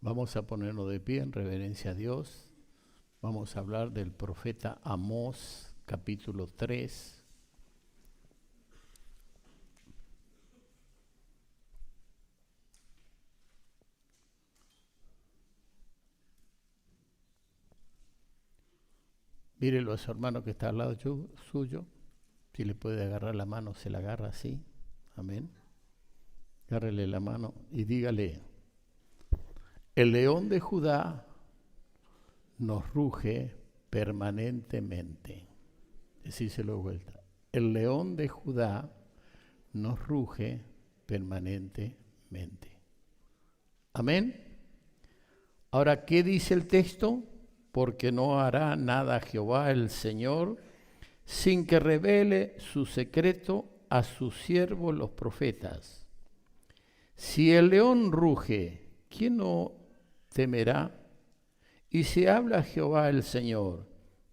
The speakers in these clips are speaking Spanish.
Vamos a ponernos de pie en reverencia a Dios. Vamos a hablar del profeta Amós, capítulo 3. Mírelo a su hermano que está al lado suyo. Si le puede agarrar la mano, se la agarra así. Amén. Agárrele la mano y dígale: el león de Judá nos ruge permanentemente. Decíselo de vuelta. El león de Judá nos ruge permanentemente. Amén. Ahora, ¿qué dice el texto? Porque no hará nada Jehová el Señor sin que revele su secreto a sus siervos los profetas. Si el león ruge, ¿quién no temerá? Y si habla Jehová el Señor,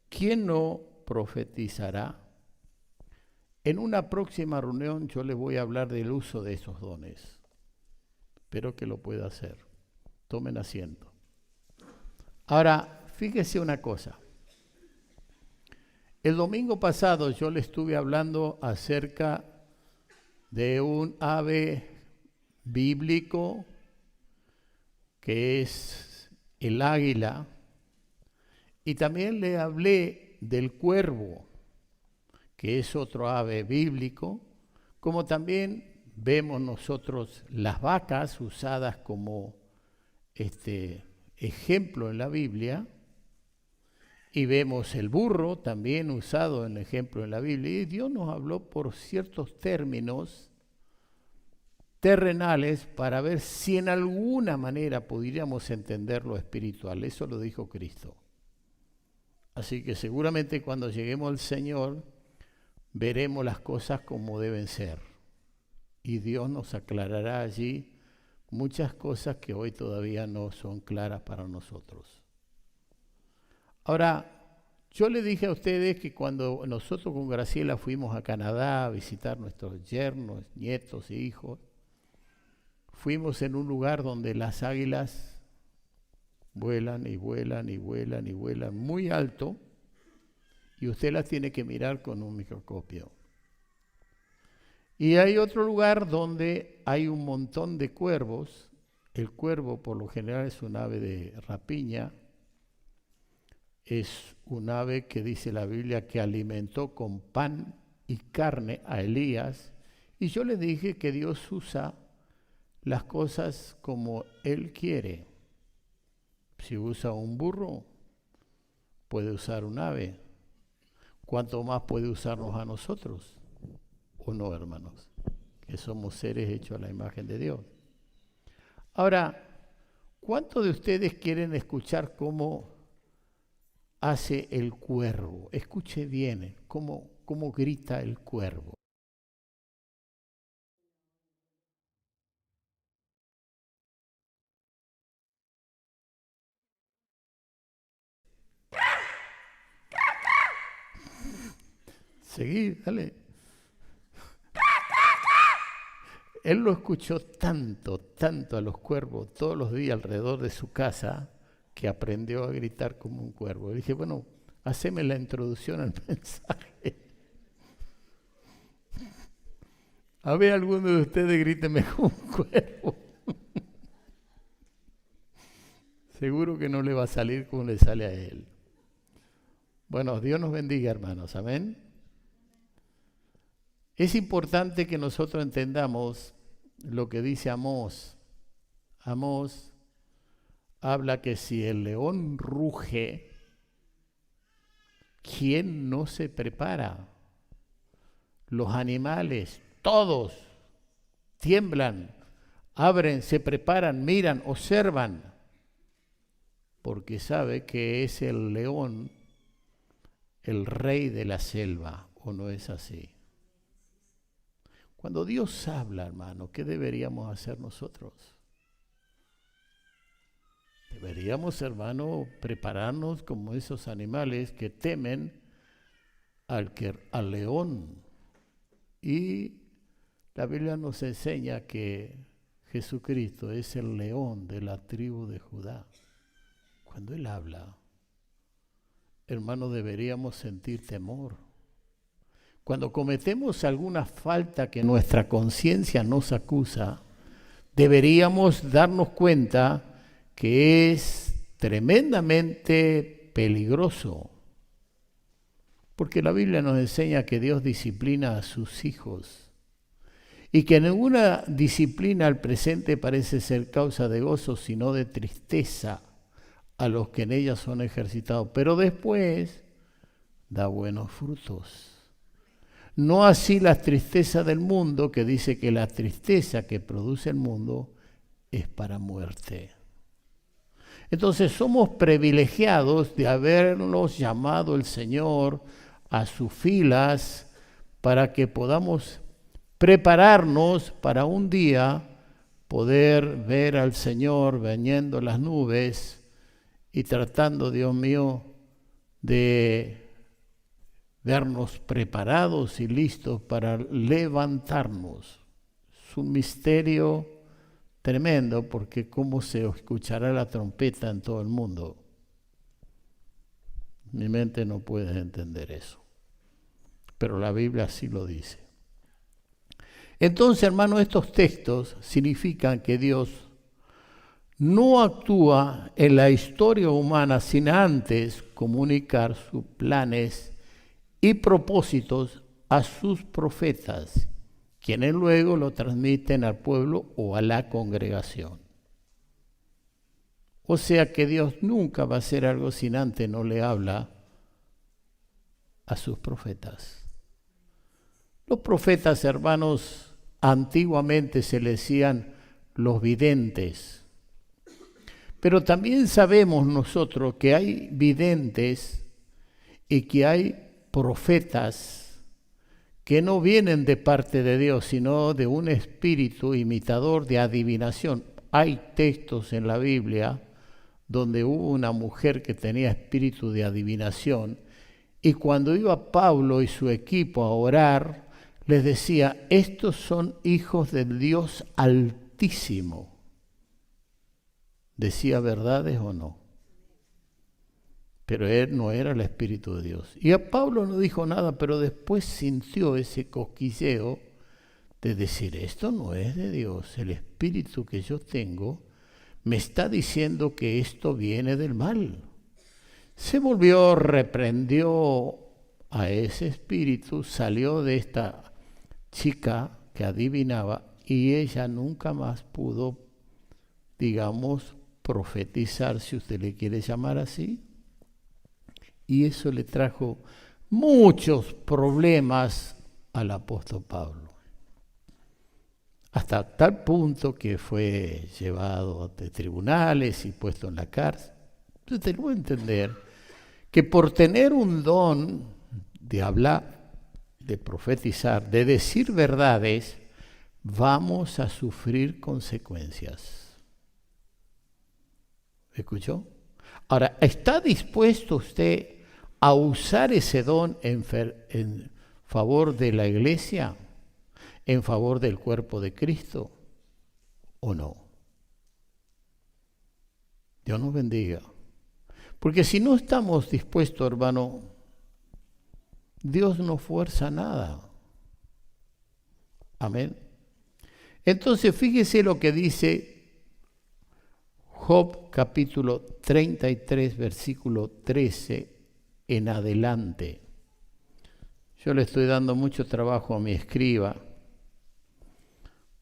¿quién no profetizará? En una próxima reunión yo les voy a hablar del uso de esos dones. Espero que lo pueda hacer. Tomen asiento. Ahora, fíjese una cosa. El domingo pasado yo le estuve hablando acerca de un ave bíblico que es el águila, y también le hablé del cuervo, que es otro ave bíblico, como también vemos nosotros las vacas usadas como ejemplo en la Biblia, y vemos el burro también usado en ejemplo en la Biblia, y Dios nos habló por ciertos términos terrenales para ver si en alguna manera pudiéramos entender lo espiritual. Eso lo dijo Cristo. Así que seguramente cuando lleguemos al Señor veremos las cosas como deben ser, y Dios nos aclarará allí muchas cosas que hoy todavía no son claras para nosotros. Ahora, yo le dije a ustedes que cuando nosotros con Graciela fuimos a Canadá a visitar nuestros yernos, nietos e hijos, fuimos en un lugar donde las águilas vuelan y vuelan y vuelan y vuelan muy alto, y usted las tiene que mirar con un microscopio. Y hay otro lugar donde hay un montón de cuervos. El cuervo por lo general es un ave de rapiña, es un ave que dice la Biblia que alimentó con pan y carne a Elías, y yo le dije que Dios usa las cosas como Él quiere. Si usa un burro, puede usar un ave. ¿Cuánto más puede usarnos a nosotros? ¿O no, hermanos? Que somos seres hechos a la imagen de Dios. Ahora, ¿cuántos de ustedes quieren escuchar cómo hace el cuervo? Escuche bien cómo grita el cuervo. Seguí, dale. Él lo escuchó tanto a los cuervos todos los días alrededor de su casa, que aprendió a gritar como un cuervo. Y dije, bueno, haceme la introducción al mensaje. A ver, alguno de ustedes gríteme como un cuervo. Seguro que no le va a salir como le sale a él. Bueno, Dios nos bendiga, hermanos. Amén. Es importante que nosotros entendamos lo que dice Amós. Amós habla que si el león ruge, ¿quién no se prepara? Los animales, todos, tiemblan, abren, se preparan, miran, observan, porque sabe que es el león el rey de la selva, ¿o no es así? Cuando Dios habla, hermano, ¿qué deberíamos hacer nosotros? Deberíamos, hermano, prepararnos como esos animales que temen al león. Y la Biblia nos enseña que Jesucristo es el león de la tribu de Judá. Cuando Él habla, hermano, deberíamos sentir temor. Cuando cometemos alguna falta que nuestra conciencia nos acusa, deberíamos darnos cuenta que es tremendamente peligroso. Porque la Biblia nos enseña que Dios disciplina a sus hijos y que ninguna disciplina al presente parece ser causa de gozo, sino de tristeza a los que en ella son ejercitados. Pero después da buenos frutos. No así la tristeza del mundo, que dice que la tristeza que produce el mundo es para muerte. Entonces somos privilegiados de habernos llamado el Señor a sus filas para que podamos prepararnos para un día poder ver al Señor viniendo las nubes y tratando, Dios mío, de vernos preparados y listos para levantarnos. Es un misterio tremendo, porque cómo se escuchará la trompeta en todo el mundo. Mi mente no puede entender eso, pero la Biblia así lo dice. Entonces, hermano, estos textos significan que Dios no actúa en la historia humana sin antes comunicar sus planes y propósitos a sus profetas, quienes luego lo transmiten al pueblo o a la congregación. O sea que Dios nunca va a hacer algo sin antes no le habla a sus profetas. Los profetas, hermanos, antiguamente se les decían los videntes. Pero también sabemos nosotros que hay videntes y que hay profetas que no vienen de parte de Dios, sino de un espíritu imitador de adivinación. Hay textos en la Biblia donde hubo una mujer que tenía espíritu de adivinación, y cuando iba Pablo y su equipo a orar, les decía: estos son hijos del Dios Altísimo. ¿Decía verdades o no? Pero él no era el Espíritu de Dios. Y a Pablo no dijo nada, pero después sintió ese cosquilleo de decir: esto no es de Dios. El espíritu que yo tengo me está diciendo que esto viene del mal. Se volvió, reprendió a ese espíritu, salió de esta chica que adivinaba, y ella nunca más pudo, digamos, profetizar, si usted le quiere llamar así. Y eso le trajo muchos problemas al apóstol Pablo. Hasta tal punto que fue llevado ante tribunales y puesto en la cárcel. Entonces tenemos que entender que por tener un don de hablar, de profetizar, de decir verdades, vamos a sufrir consecuencias. ¿Escuchó? Ahora, ¿está dispuesto usted a usar ese don en favor de la iglesia, en favor del cuerpo de Cristo, o no? Dios nos bendiga. Porque si no estamos dispuestos, hermano, Dios no fuerza nada. Amén. Entonces, fíjese lo que dice Job capítulo 33, versículo 13 en adelante. Yo le estoy dando mucho trabajo a mi escriba,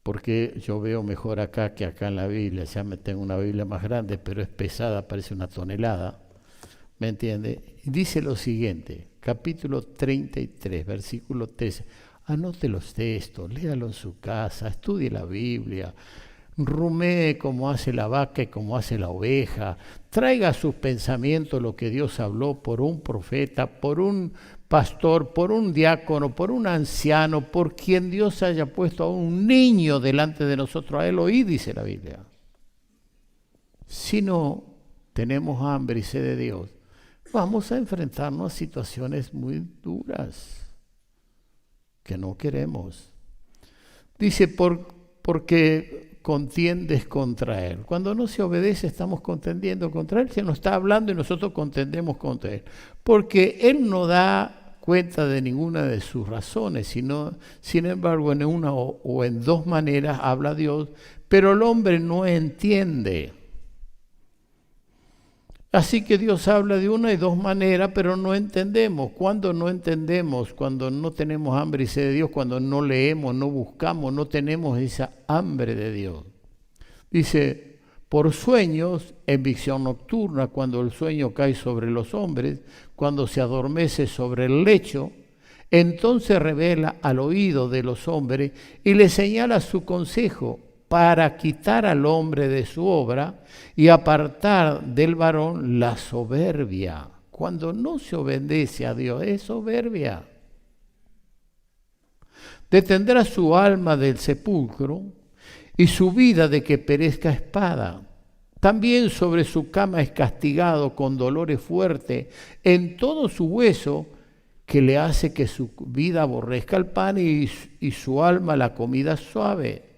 porque yo veo mejor acá que acá en la Biblia. Ya me tengo una Biblia más grande, pero es pesada, parece una tonelada. ¿Me entiende? Y dice lo siguiente, capítulo 33, versículo 13. Anote los textos, léalo en su casa, estudie la Biblia, rumee como hace la vaca y como hace la oveja, traiga a sus pensamientos lo que Dios habló por un profeta, por un pastor, por un diácono, por un anciano, por quien Dios haya puesto a un niño delante de nosotros. A él oí, dice la Biblia. Si no tenemos hambre y sed de Dios, vamos a enfrentarnos a situaciones muy duras que no queremos. Dice, porque contiendes contra él. Cuando no se obedece estamos contendiendo contra él. Se nos está hablando y nosotros contendemos contra él. Porque él no da cuenta de ninguna de sus razones, sino, sin embargo, en una o en dos maneras habla Dios, pero el hombre no entiende. Así que Dios habla de una y dos maneras, pero no entendemos. Cuando no entendemos, cuando no tenemos hambre y sed de Dios, cuando no leemos, no buscamos, no tenemos esa hambre de Dios. Dice, por sueños, en visión nocturna, cuando el sueño cae sobre los hombres, cuando se adormece sobre el lecho, entonces revela al oído de los hombres y le señala su consejo, para quitar al hombre de su obra y apartar del varón la soberbia. Cuando no se obedece a Dios, es soberbia. Detendrá su alma del sepulcro y su vida de que perezca a espada. También sobre su cama es castigado con dolores fuertes en todo su hueso, que le hace que su vida aborrezca el pan y su alma la comida suave.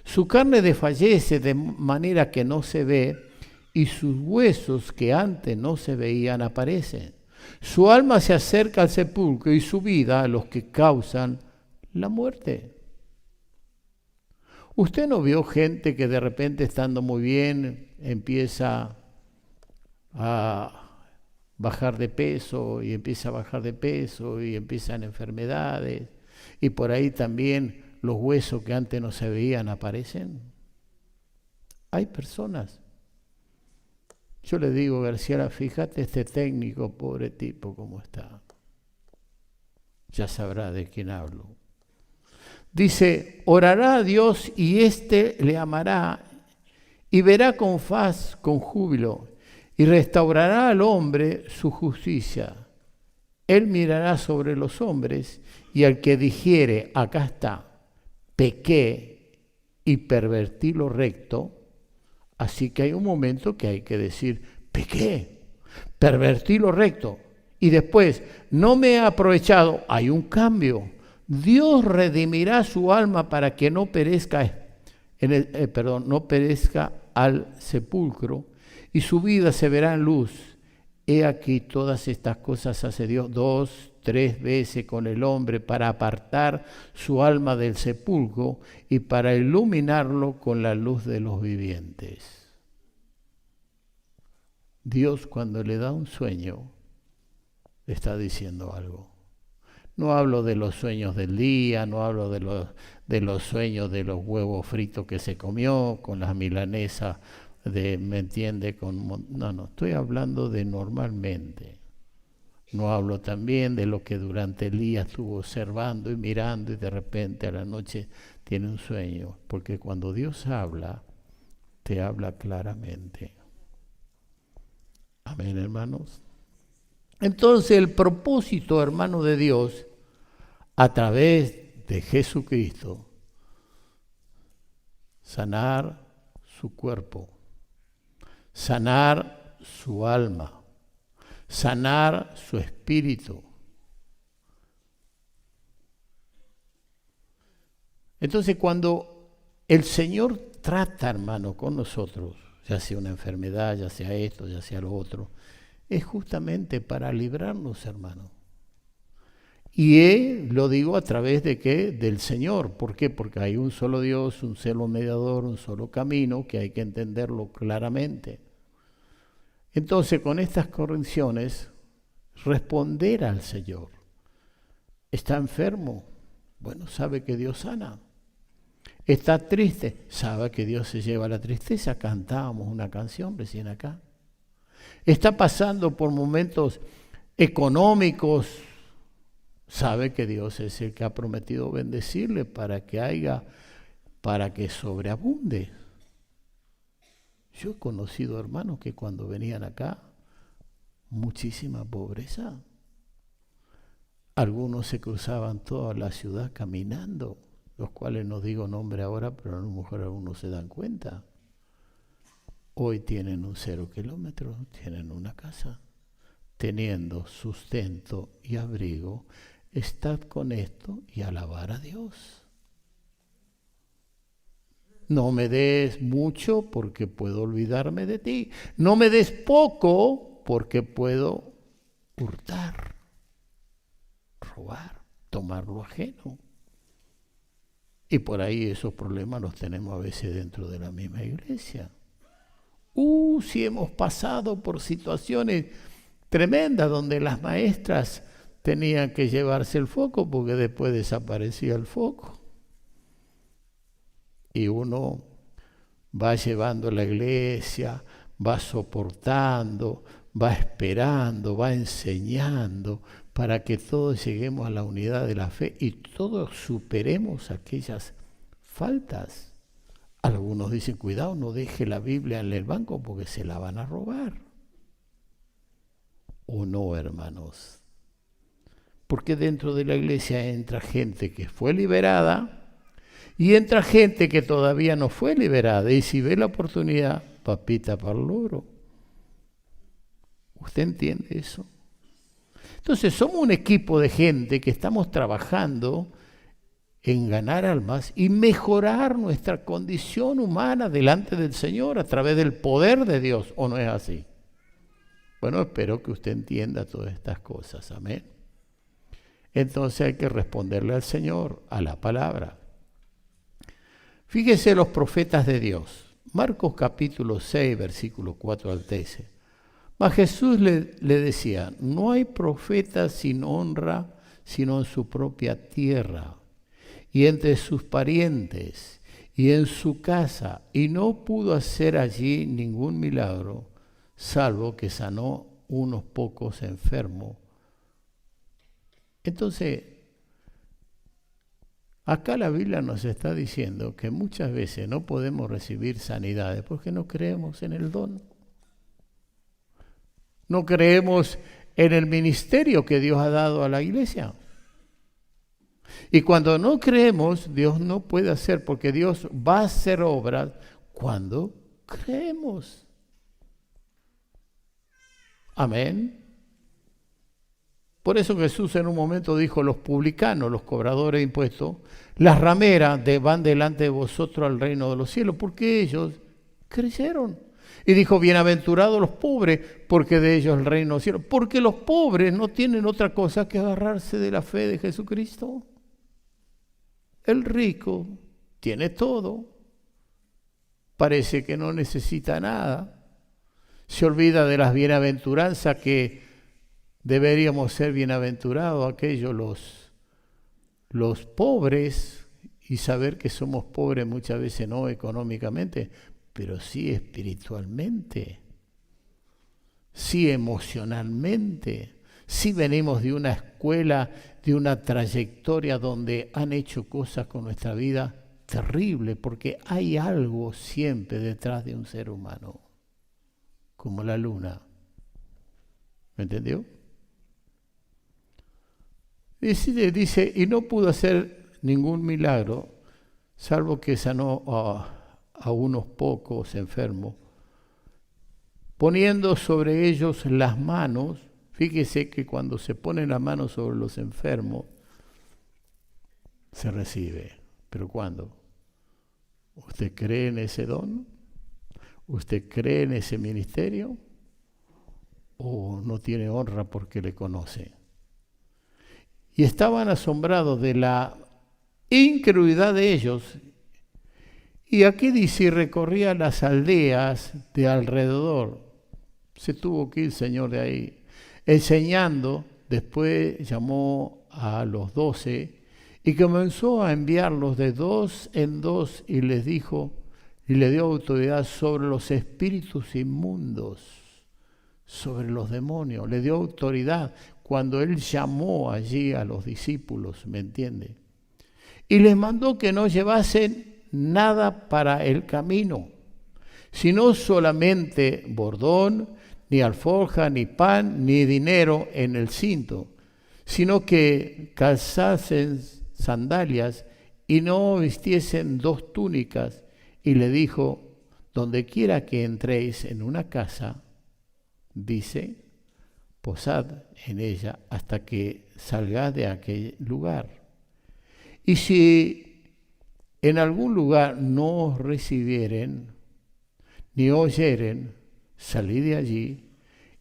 Su carne desfallece de manera que no se ve, y sus huesos que antes no se veían aparecen. Su alma se acerca al sepulcro y su vida a los que causan la muerte. ¿Usted no vio gente que de repente, estando muy bien, empieza a bajar de peso y empieza a bajar de peso y empiezan enfermedades? Y por ahí también los huesos que antes no se veían aparecen. Hay personas. Yo le digo, García, fíjate este técnico, pobre tipo, cómo está. Ya sabrá de quién hablo. Dice, orará a Dios y éste le amará y verá con faz, con júbilo, y restaurará al hombre su justicia. Él mirará sobre los hombres y al que dijere, acá está, pequé y pervertí lo recto, así que hay un momento que hay que decir, pequé, pervertí lo recto, y después, no me he aprovechado, hay un cambio. Dios redimirá su alma para que no perezca, no perezca al sepulcro, y su vida se verá en luz. He aquí todas estas cosas hace Dios 2, 3 veces con el hombre para apartar su alma del sepulcro y para iluminarlo con la luz de los vivientes. Dios, cuando le da un sueño, le está diciendo algo. No hablo de los sueños del día, no hablo de los sueños de los huevos fritos que se comió con las milanesas ¿me entiende? No, estoy hablando de normalmente. No hablo también de lo que durante el día estuvo observando y mirando y de repente a la noche tiene un sueño. Porque cuando Dios habla, te habla claramente. Amén, hermanos. Entonces el propósito, hermano, de Dios, a través de Jesucristo, sanar su cuerpo, sanar su alma, sanar su espíritu. Entonces, cuando el Señor trata, hermano, con nosotros, ya sea una enfermedad, ya sea esto, ya sea lo otro, es justamente para librarnos, hermano. Y lo digo a través de ¿qué? Del Señor. ¿Por qué? Porque hay un solo Dios, un solo mediador, un solo camino, que hay que entenderlo claramente. Entonces, con estas correcciones, responder al Señor. ¿Está enfermo? Bueno, sabe que Dios sana. ¿Está triste? Sabe que Dios se lleva la tristeza. Cantábamos una canción recién acá. ¿Está pasando por momentos económicos? Sabe que Dios es el que ha prometido bendecirle para que sobreabunde. Yo he conocido hermanos que cuando venían acá, muchísima pobreza. Algunos se cruzaban toda la ciudad caminando, los cuales no digo nombre ahora, pero a lo mejor algunos se dan cuenta. Hoy tienen un 0 kilómetro, tienen una casa, teniendo sustento y abrigo. Estad con esto y alabar a Dios. No me des mucho porque puedo olvidarme de ti. No me des poco porque puedo hurtar, robar, tomar lo ajeno. Y por ahí esos problemas los tenemos a veces dentro de la misma iglesia. Si hemos pasado por situaciones tremendas donde las maestras tenían que llevarse el foco porque después desaparecía el foco. Y uno va llevando la iglesia, va soportando, va esperando, va enseñando para que todos lleguemos a la unidad de la fe y todos superemos aquellas faltas. Algunos dicen, cuidado, no deje la Biblia en el banco porque se la van a robar. ¿O no, hermanos? Porque dentro de la iglesia entra gente que fue liberada y entra gente que todavía no fue liberada. Y si ve la oportunidad, papita para el loro. ¿Usted entiende eso? Entonces somos un equipo de gente que estamos trabajando en ganar almas y mejorar nuestra condición humana delante del Señor a través del poder de Dios. ¿O no es así? Bueno, espero que usted entienda todas estas cosas. Amén. Entonces hay que responderle al Señor, a la palabra. Fíjese los profetas de Dios. Marcos capítulo 6, versículo 4 al 13. Mas Jesús le decía, no hay profeta sin honra sino en su propia tierra y entre sus parientes y en su casa, y no pudo hacer allí ningún milagro, salvo que sanó unos pocos enfermos. Entonces, acá la Biblia nos está diciendo que muchas veces no podemos recibir sanidades porque no creemos en el don. No creemos en el ministerio que Dios ha dado a la iglesia. Y cuando no creemos, Dios no puede hacer, porque Dios va a hacer obras cuando creemos. Amén. Por eso Jesús en un momento dijo, los publicanos, los cobradores de impuestos, las rameras van delante de vosotros al reino de los cielos, porque ellos creyeron. Y dijo, bienaventurados los pobres, porque de ellos el reino de los cielos. Porque los pobres no tienen otra cosa que agarrarse de la fe de Jesucristo. El rico tiene todo, parece que no necesita nada, se olvida de las bienaventuranzas que deberíamos ser bienaventurados aquellos los pobres, y saber que somos pobres muchas veces no económicamente, pero sí espiritualmente, sí emocionalmente, sí venimos de una escuela, de una trayectoria donde han hecho cosas con nuestra vida terribles, porque hay algo siempre detrás de un ser humano, como la luna. ¿Me entendió? Dice, y no pudo hacer ningún milagro, salvo que sanó a unos pocos enfermos, poniendo sobre ellos las manos. Fíjese que cuando se pone la mano sobre los enfermos, se recibe. ¿Pero cuándo? ¿Usted cree en ese don? ¿Usted cree en ese ministerio? ¿O no tiene honra porque le conoce? Y estaban asombrados de la incredulidad de ellos. Y aquí dice, recorría las aldeas de alrededor. Se tuvo que ir el Señor de ahí. Enseñando, después llamó a los 12 y comenzó a enviarlos de 2 en 2 y les dijo, y le dio autoridad sobre los espíritus inmundos, sobre los demonios. Le dio autoridad cuando él llamó allí a los discípulos, ¿me entiende? Y les mandó que no llevasen nada para el camino, sino solamente bordón, ni alforja, ni pan, ni dinero en el cinto, sino que calzasen sandalias y no vistiesen 2 túnicas. Y le dijo, donde quiera que entréis en una casa, dice, posad en ella hasta que salgáis de aquel lugar. Y si en algún lugar no os recibieren, ni oyeren, salid de allí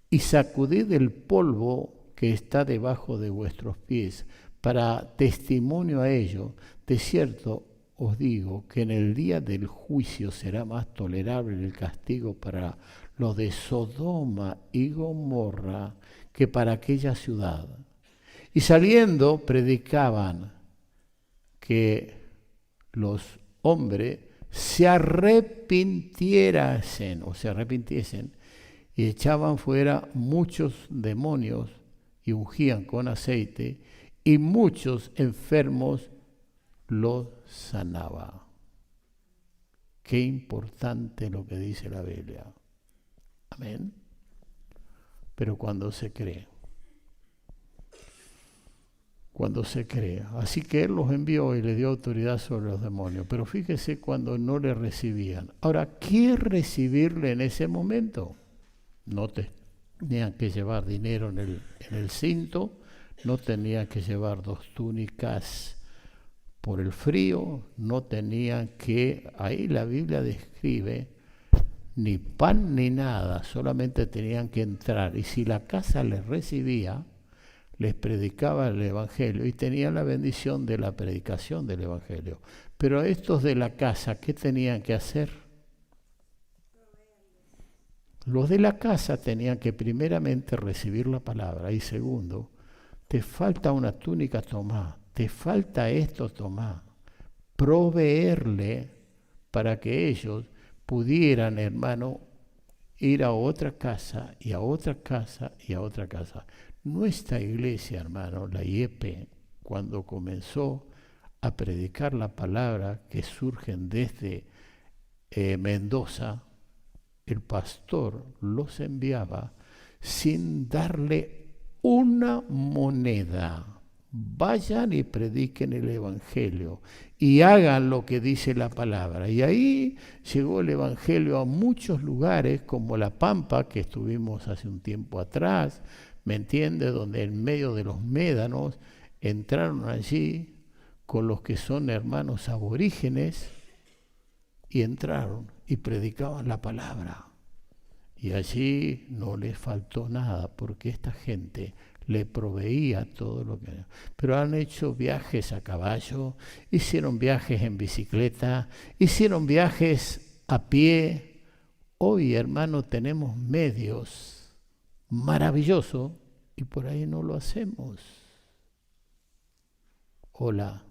y sacudid el polvo que está debajo de vuestros pies, para testimonio a ello. De cierto os digo que en el día del juicio será más tolerable el castigo para los de Sodoma y Gomorra que para aquella ciudad. Y saliendo predicaban que los hombres se arrepintiesen y echaban fuera muchos demonios y ungían con aceite y muchos enfermos los sanaba. Qué importante lo que dice la Biblia. Amén. Pero cuando se cree. Así que Él los envió y le dio autoridad sobre los demonios. Pero fíjese cuando no le recibían. Ahora, ¿qué recibirle en ese momento? No tenían que llevar dinero en el cinto, no tenían que llevar 2 túnicas por el frío, no tenían que, ahí la Biblia describe, ni pan ni nada, solamente tenían que entrar. Y si la casa les recibía, les predicaba el Evangelio y tenían la bendición de la predicación del Evangelio. Pero a estos de la casa, ¿qué tenían que hacer? Los de la casa tenían que primeramente recibir la palabra y segundo, te falta una túnica, tomá, te falta esto, tomá. Proveerle para que ellos pudieran, hermano, ir a otra casa y a otra casa y a otra casa. Nuestra iglesia, hermano, la IEP, cuando comenzó a predicar la palabra que surgen desde Mendoza, el pastor los enviaba sin darle una moneda. Vayan y prediquen el Evangelio y hagan lo que dice la palabra. Y ahí llegó el Evangelio a muchos lugares, como La Pampa, que estuvimos hace un tiempo atrás, ¿me entiende? Donde en medio de los médanos entraron allí con los que son hermanos aborígenes y entraron y predicaban la palabra. Y allí no les faltó nada porque esta gente le proveía todo lo que... Pero han hecho viajes a caballo, hicieron viajes en bicicleta, hicieron viajes a pie. Hoy, hermano, tenemos medios maravillosos y por ahí no lo hacemos. Hola.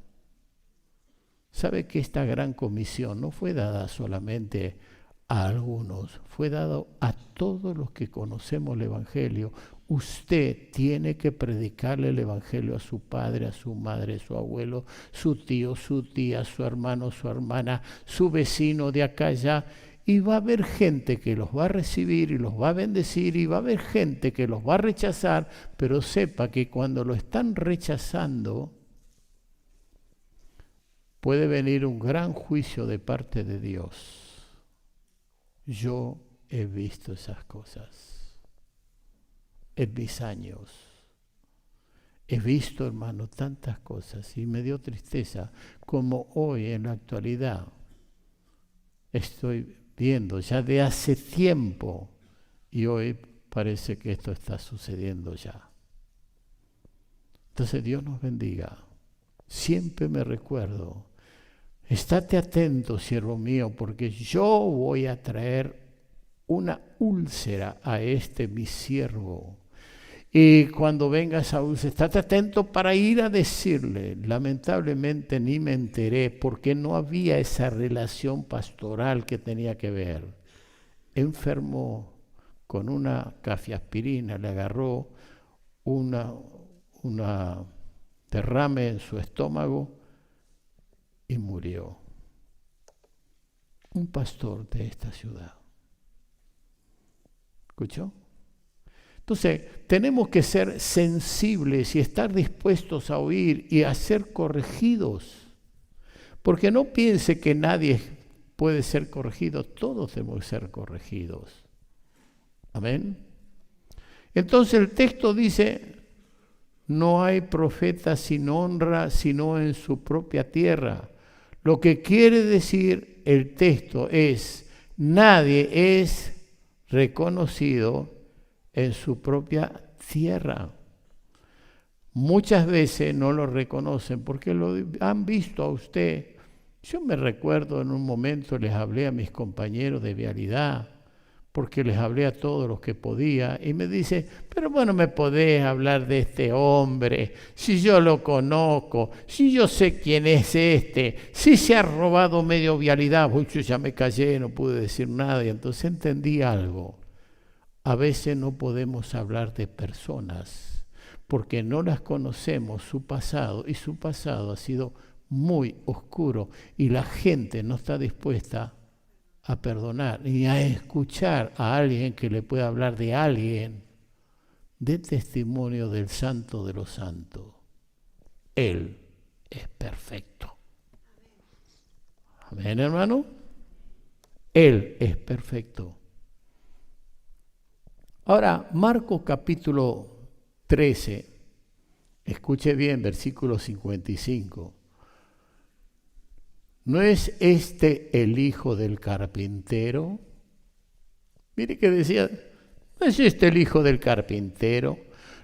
¿Sabe que esta gran comisión no fue dada solamente a algunos? Fue dado a todos los que conocemos el Evangelio. Usted tiene que predicarle el Evangelio a su padre, a su madre, a su abuelo, su tío, su tía, su hermano, su hermana, su vecino de acá allá. Y va a haber gente que los va a recibir y los va a bendecir y va a haber gente que los va a rechazar, pero sepa que cuando lo están rechazando puede venir un gran juicio de parte de Dios. Yo he visto esas cosas en mis años. He visto, hermano, tantas cosas y me dio tristeza como hoy en la actualidad estoy viendo ya de hace tiempo y hoy parece que esto está sucediendo ya. Entonces Dios nos bendiga. Siempre me recuerdo, estate atento, siervo mío, porque yo voy a traer una úlcera a mi siervo. Y cuando venga esa úlcera, estate atento para ir a decirle. Lamentablemente ni me enteré porque no había esa relación pastoral que tenía que ver. Enfermó con una cafiaspirina, le agarró una derrame en su estómago y murió. Un pastor de esta ciudad. ¿Escuchó? Entonces, tenemos que ser sensibles y estar dispuestos a oír y a ser corregidos. Porque no piense que nadie puede ser corregido, todos debemos ser corregidos. Amén. Entonces el texto dice, no hay profeta sin honra sino en su propia tierra. Lo que quiere decir el texto es, nadie es reconocido en su propia tierra. Muchas veces no lo reconocen porque lo han visto a usted. Yo me recuerdo en un momento les hablé a mis compañeros de vialidad, porque les hablé a todos los que podía, y me dice, pero bueno, me podés hablar de este hombre, si yo lo conozco, si yo sé quién es este, si se ha robado medio vialidad. Yo ya me callé, no pude decir nada, y entonces entendí algo. A veces no podemos hablar de personas, porque no las conocemos, su pasado, y su pasado ha sido muy oscuro, y la gente no está dispuesta a perdonar y a escuchar a alguien que le pueda hablar de alguien, de testimonio del Santo de los Santos. Él es perfecto. Amén, hermano. Él es perfecto. Ahora, Marcos capítulo 13, escuche bien, versículo 55. ¿No es este el hijo del carpintero? Mire que decía, ¿no es este el hijo del carpintero?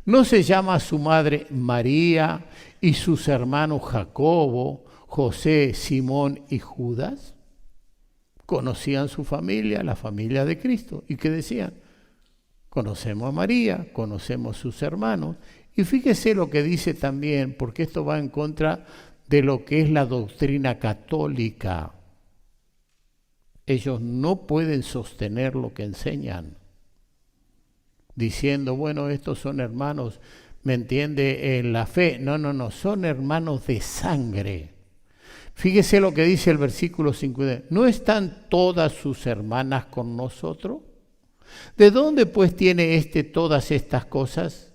¿No se llama su madre María y sus hermanos Jacobo, José, Simón y Judas? Conocían su familia, la familia de Cristo. ¿Y qué decían? Conocemos a María, conocemos sus hermanos. Y fíjese lo que dice también, porque esto va en contra de lo que es la doctrina católica. Ellos no pueden sostener lo que enseñan, diciendo, bueno, estos son hermanos, ¿me entiende?, en la fe. No, son hermanos de sangre. Fíjese lo que dice el versículo 50. ¿No están todas sus hermanas con nosotros? ¿De dónde pues tiene todas estas cosas?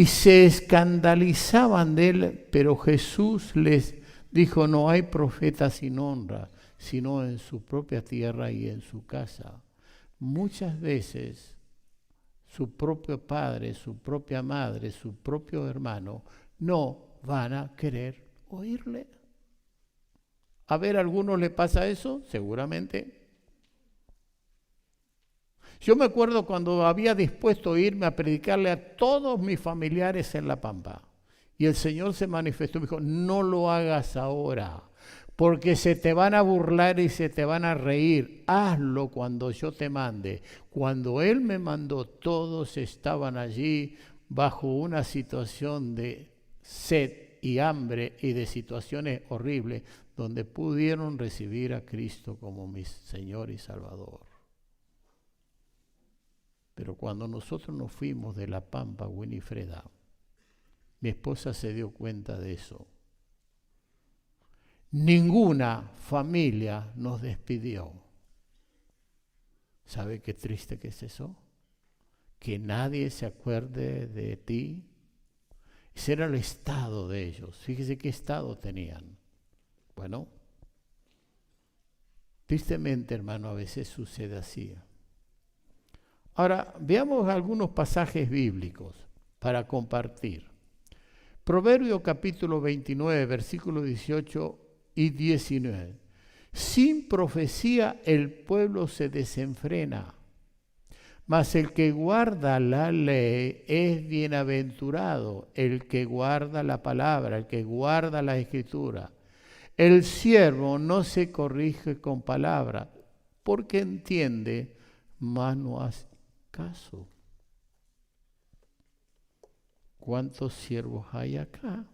Y se escandalizaban de él, pero Jesús les dijo, no hay profeta sin honra, sino en su propia tierra y en su casa. Muchas veces su propio padre, su propia madre, su propio hermano no van a querer oírle. A ver, ¿a algunos le pasa eso? Seguramente. Yo me acuerdo cuando había dispuesto a irme a predicarle a todos mis familiares en La Pampa. Y el Señor se manifestó y me dijo, no lo hagas ahora, porque se te van a burlar y se te van a reír. Hazlo cuando yo te mande. Cuando Él me mandó, todos estaban allí bajo una situación de sed y hambre y de situaciones horribles, donde pudieron recibir a Cristo como mi Señor y Salvador. Pero cuando nosotros nos fuimos de La Pampa, Winifreda, mi esposa se dio cuenta de eso. Ninguna familia nos despidió. ¿Sabe qué triste que es eso? Que nadie se acuerde de ti. Ese era el estado de ellos. Fíjese qué estado tenían. Bueno, tristemente, hermano, a veces sucede así. Ahora, veamos algunos pasajes bíblicos para compartir. Proverbio capítulo 29, versículos 18 y 19. Sin profecía el pueblo se desenfrena, mas el que guarda la ley es bienaventurado, el que guarda la palabra, el que guarda la escritura. El siervo no se corrige con palabra, porque entiende, mas no hace caso. ¿Cuántos siervos hay acá?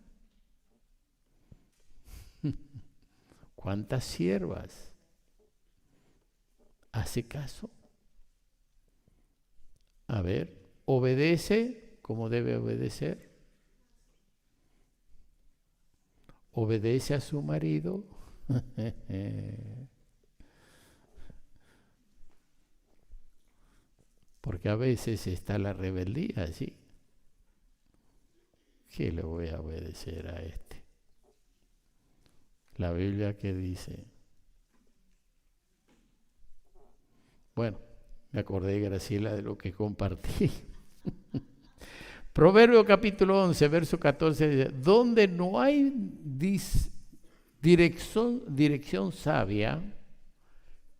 ¿Cuántas siervas? ¿Hace caso? A ver, ¿obedece como debe obedecer? ¿Obedece a su marido? Porque a veces está la rebeldía allí. ¿Qué le voy a obedecer a este? La Biblia que dice. Bueno, me acordé, Graciela, de lo que compartí. Proverbio capítulo 11, verso 14, dice, donde no hay dirección sabia,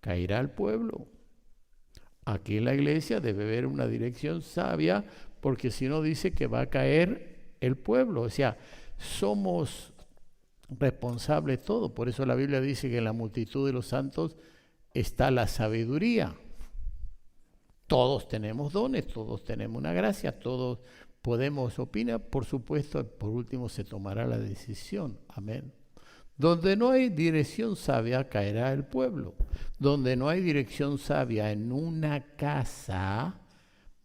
caerá el pueblo. Aquí en la iglesia debe haber una dirección sabia, porque si no dice que va a caer el pueblo. O sea, somos responsables de todo. Por eso la Biblia dice que en la multitud de los santos está la sabiduría. Todos tenemos dones, todos tenemos una gracia, todos podemos opinar. Por supuesto, por último se tomará la decisión. Amén. Donde no hay dirección sabia, caerá el pueblo. Donde no hay dirección sabia en una casa,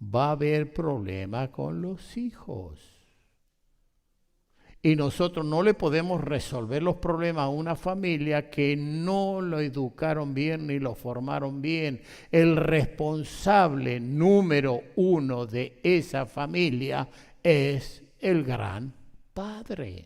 va a haber problema con los hijos. Y nosotros no le podemos resolver los problemas a una familia que no lo educaron bien ni lo formaron bien. El responsable número uno de esa familia es el gran padre,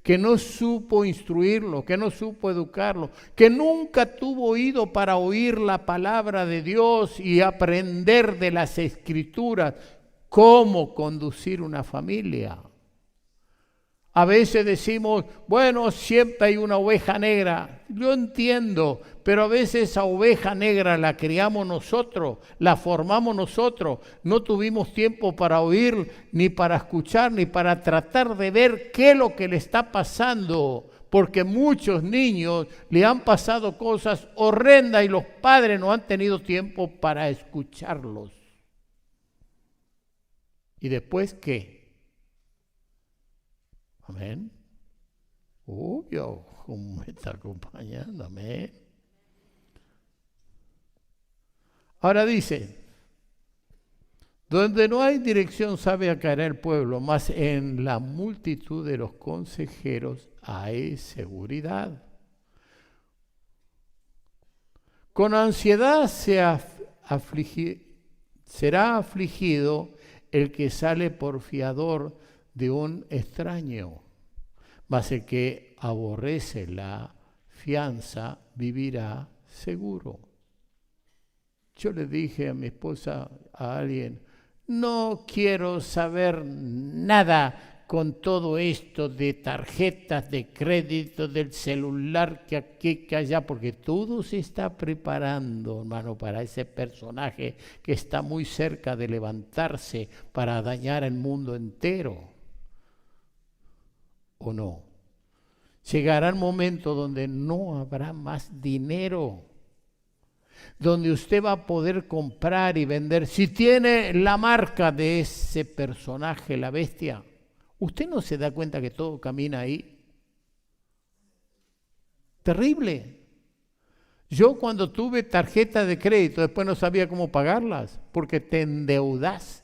que no supo instruirlo, que no supo educarlo, que nunca tuvo oído para oír la palabra de Dios y aprender de las Escrituras cómo conducir una familia. A veces decimos, bueno, siempre hay una oveja negra. Yo entiendo, pero a veces esa oveja negra la criamos nosotros, la formamos nosotros. No tuvimos tiempo para oír, ni para escuchar, ni para tratar de ver qué es lo que le está pasando. Porque muchos niños le han pasado cosas horrendas y los padres no han tenido tiempo para escucharlos. ¿Y después qué? Amén. Dios, ¿cómo me está acompañando? Amén. Ahora dice, donde no hay dirección sabia caerá el pueblo, mas en la multitud de los consejeros hay seguridad. Con ansiedad será afligido el que sale por fiador de un extraño, mas el que aborrece la fianza vivirá seguro. Yo le dije a mi esposa, a alguien, no quiero saber nada con todo esto de tarjetas de crédito, del celular, que aquí, que allá, porque todo se está preparando, hermano, para ese personaje que está muy cerca de levantarse para dañar el mundo entero. ¿O no? Llegará el momento donde no habrá más dinero, donde usted va a poder comprar y vender. Si tiene la marca de ese personaje, la bestia, ¿usted no se da cuenta que todo camina ahí? Terrible. Yo cuando tuve tarjeta de crédito, después no sabía cómo pagarlas, porque te endeudás.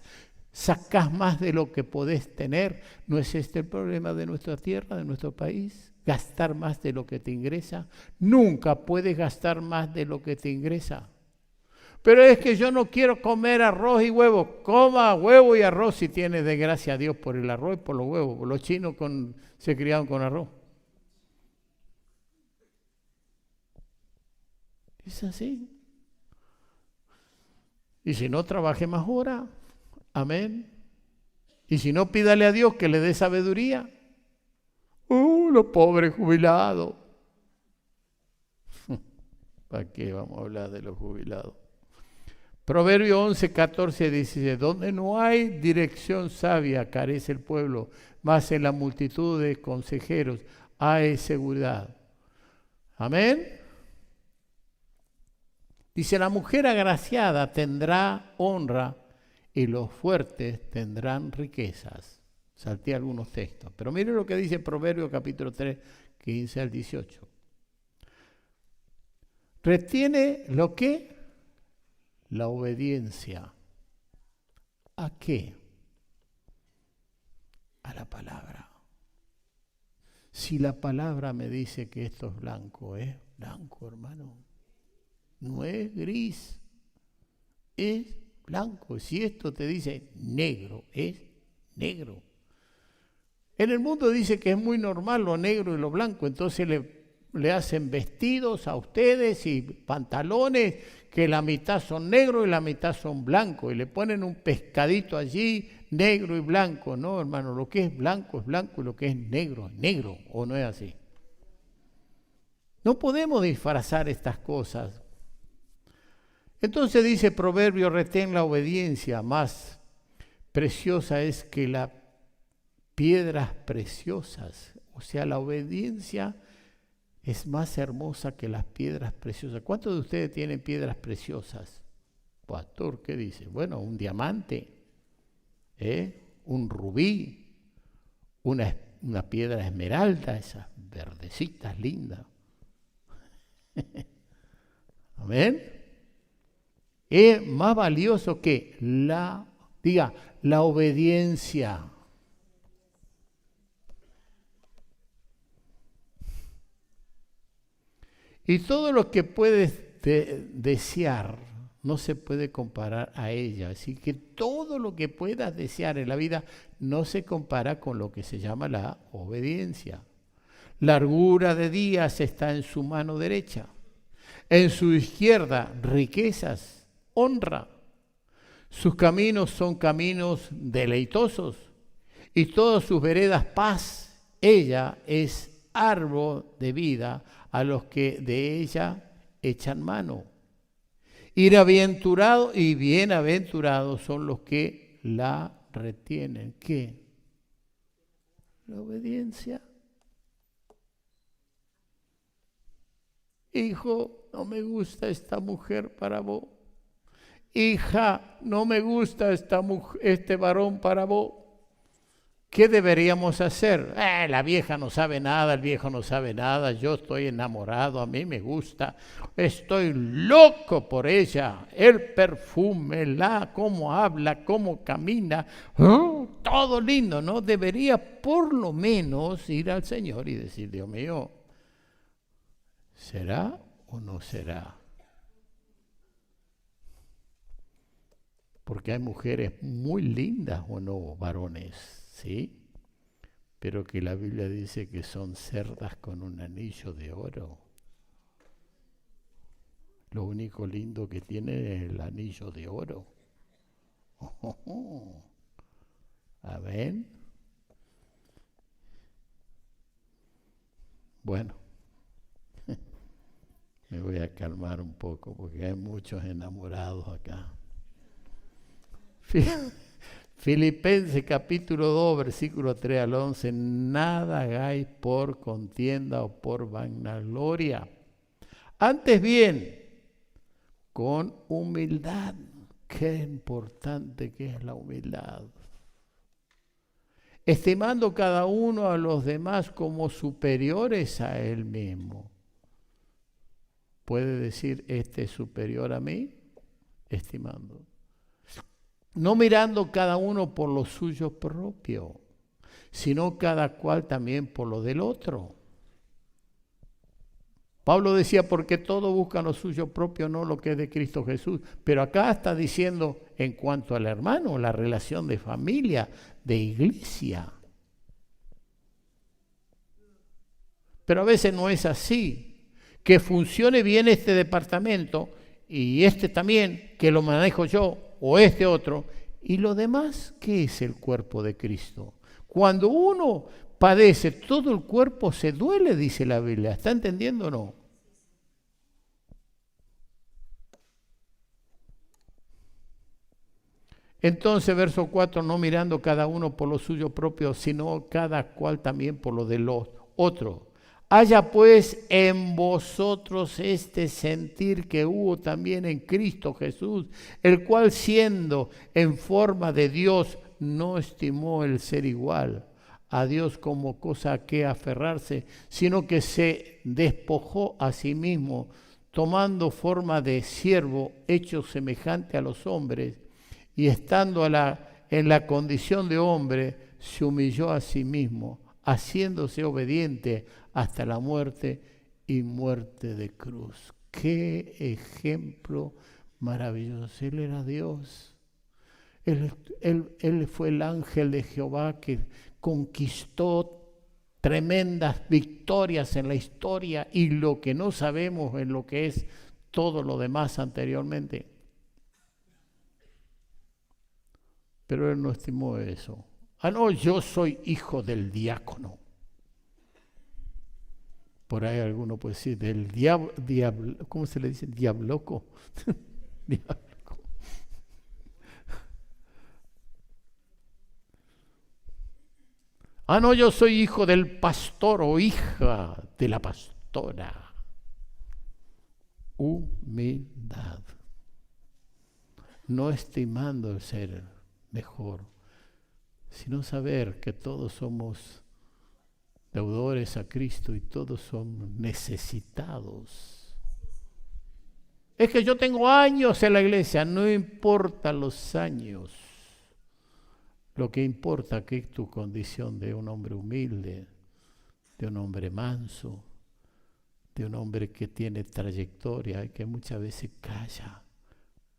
Sacás más de lo que podés tener. ¿No es este el problema de nuestra tierra, de nuestro país? Gastar más de lo que te ingresa. Nunca puedes gastar más de lo que te ingresa. Pero es que yo no quiero comer arroz y huevo. Coma huevo y arroz si tiene, de gracia a Dios por el arroz y por los huevos. Los chinos se criaron con arroz. Es así. Y si no, trabaje más horas. Amén. Y si no, pídale a Dios que le dé sabiduría. Los pobres jubilados. ¿Para qué vamos a hablar de los jubilados? Proverbio 11, 14 dice, donde no hay dirección sabia carece el pueblo, mas en la multitud de consejeros hay seguridad. Amén. Dice, la mujer agraciada tendrá honra y los fuertes tendrán riquezas. Salté algunos textos. Pero mire lo que dice Proverbios capítulo 3, 15 al 18. Retiene lo que? La obediencia. ¿A qué? A la palabra. Si la palabra me dice que esto es blanco, hermano. No es gris, es blanco. Si esto te dice negro, es negro. En el mundo dice que es muy normal lo negro y lo blanco, entonces le hacen vestidos a ustedes y pantalones que la mitad son negros y la mitad son blancos, y le ponen un pescadito allí, negro y blanco. No, hermano, lo que es blanco y lo que es negro, ¿o no es así? No podemos disfrazar estas cosas. Entonces dice Proverbio, retén la obediencia, más preciosa es que las piedras preciosas. O sea, la obediencia es más hermosa que las piedras preciosas. ¿Cuántos de ustedes tienen piedras preciosas? Pastor, ¿qué dice? Bueno, un diamante, un rubí, una piedra esmeralda, esas verdecitas lindas. Amén. Es más valioso que la obediencia. Y todo lo que puedes desear no se puede comparar a ella. Así que todo lo que puedas desear en la vida no se compara con lo que se llama la obediencia. Largura de días está en su mano derecha. En su izquierda, riquezas, honra. Sus caminos son caminos deleitosos y todas sus veredas paz. Ella es árbol de vida a los que de ella echan mano. Bienaventurado y bienaventurados son los que la retienen. ¿Qué? La obediencia. Hijo, no me gusta esta mujer para vos. Hija, no me gusta este varón para vos. ¿Qué deberíamos hacer? La vieja no sabe nada, el viejo no sabe nada, yo estoy enamorado, a mí me gusta, estoy loco por ella, el perfume, cómo habla, cómo camina, todo lindo, ¿no? Debería por lo menos ir al Señor y decir, Dios mío, ¿será o no será? Porque hay mujeres muy lindas o no, varones. ¿Sí? Pero que la Biblia dice que son cerdas con un anillo de oro. Lo único lindo que tiene es el anillo de oro. Amén. Bueno, me voy a calmar un poco porque hay muchos enamorados acá. Filipenses capítulo 2, versículo 3 al 11, nada hagáis por contienda o por vanagloria. Antes bien, con humildad. Qué importante que es la humildad. Estimando cada uno a los demás como superiores a él mismo. ¿Puede decir este es superior a mí? Estimando. No mirando cada uno por lo suyo propio, sino cada cual también por lo del otro. Pablo decía, porque todos buscan lo suyo propio, no lo que es de Cristo Jesús. Pero acá está diciendo en cuanto al hermano, la relación de familia, de iglesia. Pero a veces no es así. Que funcione bien este departamento y este también, que lo manejo yo, o este otro, y lo demás, ¿qué es el cuerpo de Cristo? Cuando uno padece, todo el cuerpo se duele, dice la Biblia. ¿Está entendiendo o no? Entonces, verso 4, no mirando cada uno por lo suyo propio, sino cada cual también por lo de los otros. Haya pues en vosotros este sentir que hubo también en Cristo Jesús, el cual siendo en forma de Dios, no estimó el ser igual a Dios como cosa a que aferrarse, sino que se despojó a sí mismo, tomando forma de siervo, hecho semejante a los hombres, y estando en la condición de hombre, se humilló a sí mismo, haciéndose obediente hasta la muerte y muerte de cruz. ¡Qué ejemplo maravilloso! Él era Dios. Él fue el ángel de Jehová que conquistó tremendas victorias en la historia y lo que no sabemos en lo que es todo lo demás anteriormente. Pero él no estimó eso. No, yo soy hijo del diácono. Por ahí alguno puede decir, del diablo, ¿cómo se le dice? Diabloco. Diabloco. Ah, no, yo soy hijo del pastor o hija de la pastora. Humildad. No estimando el ser mejor, sino saber que todos somos deudores a Cristo y todos somos necesitados. Es que yo tengo años en la iglesia, no importa los años. Lo que importa es tu condición de un hombre humilde, de un hombre manso, de un hombre que tiene trayectoria y que muchas veces calla